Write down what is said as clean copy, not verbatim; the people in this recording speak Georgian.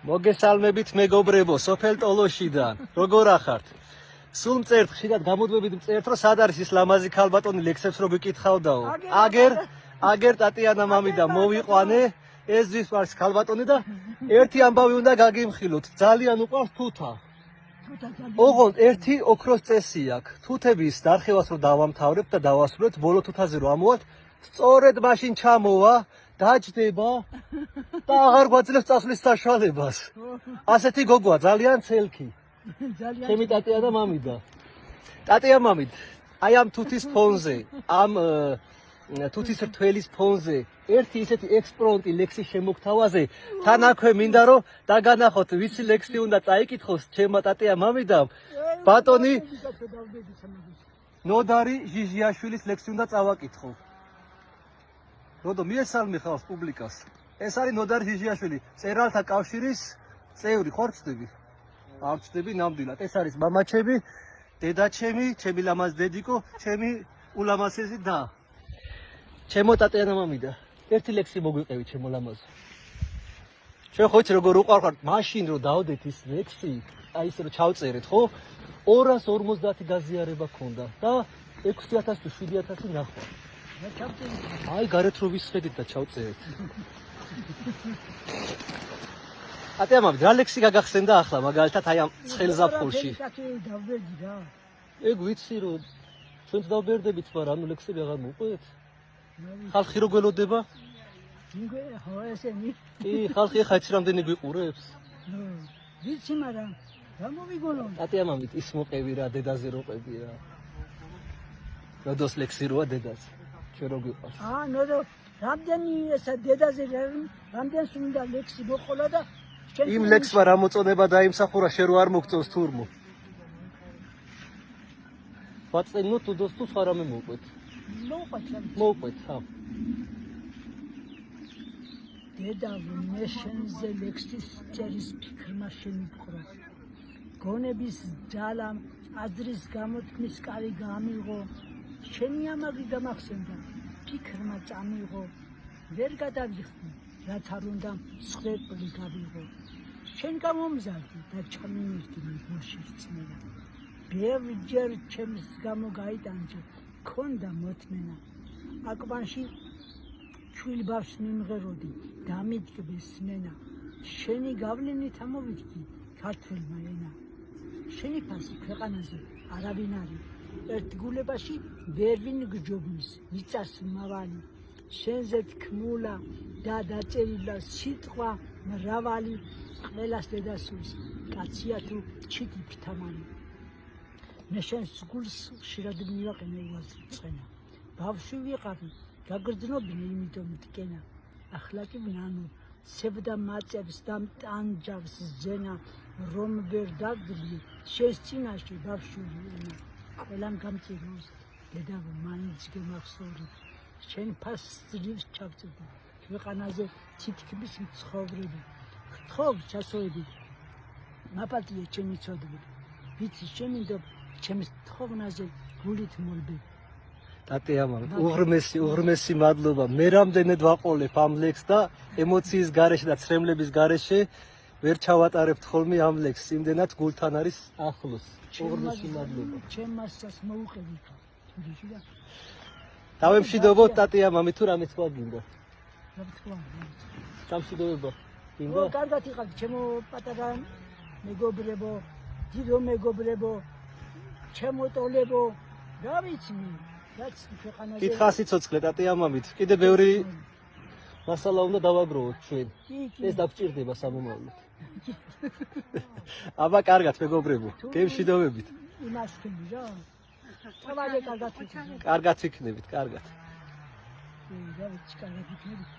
მოგესალმებით მეგობრებო, სოფელ ტოლოშიდან. როგორ ახართ? სულ მწერთ, ხშირად გამოდვებით მწერთ, რომ სად არის ის ლამაზი ქალბატონი ლექსებს რო გიკითხავდაო. აგერ ტატიანა მამიდა მოვიყვანე, ეს ძვის პარს ქალბატონი და ერთი ამბავი უნდა გაგიმხილოთ. ძალიან უყვარს თუთა. ოღონდ ერთი ოქროს წესი აქვს. თუთების დარხევას რო დავამთავრებთ და დავასრულებთ, ბოლო თუთაზე რო ამოვალთ, სწორედ მაშინ ჩამოვა, დაჯდება და აღარ გვაძლევს წასვლის საშუალებას. ასეთი გოგოა, ძალიან ცელქი. ჩემი ტატიანა მამიდა. ტატია მამიდ, აი ამ თუთის ფონზე, ამ თუთის რთველის ფონზე, ერთი ისეთი ექსპრომტი ლექსის შემოგთავაზე, თან აქვე მინდა რომ დაგანახოთ, ვიცი ლექსი უნდა წაიკითხოს ჩემმა ტატია მამიდამ. ბატონი ნოდარი ჟიჟიაშვილის ლექსი უნდა წავაკითხო. როდო მიესალმე ხალხს პუბლიკას. ეს არის ნოდარი ჟიჟიაშვილი, წერალთა კავშირის წევრი, ხარ ვწდები? არ ვწდები ნამდვილად. ეს არის მამაჩემი, დედაჩემი, ჩემი ლამაზ დედიკო, ჩემი ულამაზესი და. ჩემო ტატიანა მამიდა, ერთი ლექსი მოგვიყევი ჩემო ლამაზო. ჩვენ ხო იცი როგორ უყვარხართ, მაშინ რომ დავდეთ ის ლექსი, აი ისე რომ ჩავწერეთ, ხო? 250 გაზიარება ქონდა და 6000 თუ 7000 ნახვა. აი გარეთ რო ვისხედით და ჩავწერეთ. ტატია მამიდ, რა ლექსი გაგახსენდა ახლა მაგალითად აი ამ ცხელზაფხულში? ეგ ვიცი რომ ჩვენც დავბერდებით, მაგრამ ანუ ლექსები აღარ მოყვეთ. ხალხი რო გველოდება? კი, ხალხი ხა ის რამდენი გვიყურებს? ვიცი, მაგრამ რა მოვიგონო? ტატია მამიდ, ის მოყევი რა, დედაზე რო ყვები რა. როდოს ლექსი როა დედაზე? ჩვენ რო გვიყვარს? ნოდო, რამდენი ესა დედაზე რამდენს უნდა ლექსი მოყოლა და იმ ლექსმა რა მოწონება დაიმსახურა, შენ რო არ მოგწონს თურმო. ვაწენო თუ დოს თუ ხარამე მოყვეთ. მოყვეთ, ხა. დედა მე შენზე ლექსის წერის ფიქრმა შემიფხვრა. გონების ძალამ აზრის გამოთქმის კარი გამიღო. შენი ამაგი გამახსენდა, ფიქრმა წამიღო. ვერ გადავიხდი, რაც არ უნდა მსხვერპლი გავიღო. შენ გამომზარდი და ჩამიმირდი მეგულში რწმენა. ბევრჯერ ჩემს გამო გაიტანჯე, ქონდა მოთმენა. აკვანში ჩვილბავს მიმღეროდი, დამიდგეს მენა. შენი გავლენით ამოვიდგი ქართველმა ენა. შენი ფასი ქვეყანაზე არავინ არის. ერთგულებაში ვერ ვინ გჯობნის, მიწას მავალი. შენზე თქმულა და დაწერილა სიტყვა მრავალი. ყველას დედასულის კაცია თუ ჩიტი ფთამანი. მე შენს გულს ხშირად მივაყენე უაზრწყენა. ბავშვი ვიყავი, გაგრძნობინე იმიტომ მტკენა. ახლა კი ვნანო, სევდა მაწევს და მტანჯავს ზენა. რომ ვერ დაგდლი შენს წინაშე ბავშვი ენა. ყველამ გამწიროს, დედა მაინც გემახსოვრე. შენ ფასს ძლივს ჩავწვდი, ქვეყანაზე თითქმის მცხოვრები. გთხოვ ჩასოები, მაპატია ჩემი ცოდვები. ვიცი შემინდობ ჩემს თხოვნაზე გულით მოლბები. ტატია მამიდ, უღრმესი მადლობა. მე რამდენად ვაყოლებ ამ ლექსს და ემოციის გარეშე და ცრემლების გარეშე ვერ ჩავატარებთ ხოლმე ამ ლექსს. იმდენად გულთან არის ახლოს. უღრმესი მადლობა. ჩემ მასას მოუყევი ხა. თურიში დავემშვიდობოთ ტატია მამიდ, თუ რამე თქვა გინდა? რა თქვა? სამშვიდობობა. გინდა? კარგად იყავთ ჩემო პატარა მეგობრებო, დიდო მეგობრებო, ჩემო ტოლებო, რა ვიცი მე, რაც ქვეყანაზე. კითხა სიცოცხლე ტატია მამიდ, კიდე ბევრი მასალა უნდა დავაგროვოთ ჩვენ. ეს დაგჭირდება სამომავლოდ. აბა კარგად მეგობრებო, გემშვიდობებით. იმასქენი რა. თავადე კარგად იქნებით. კარგად იქნებით, კარგად. რა ვიცი, კარგად იქნებით.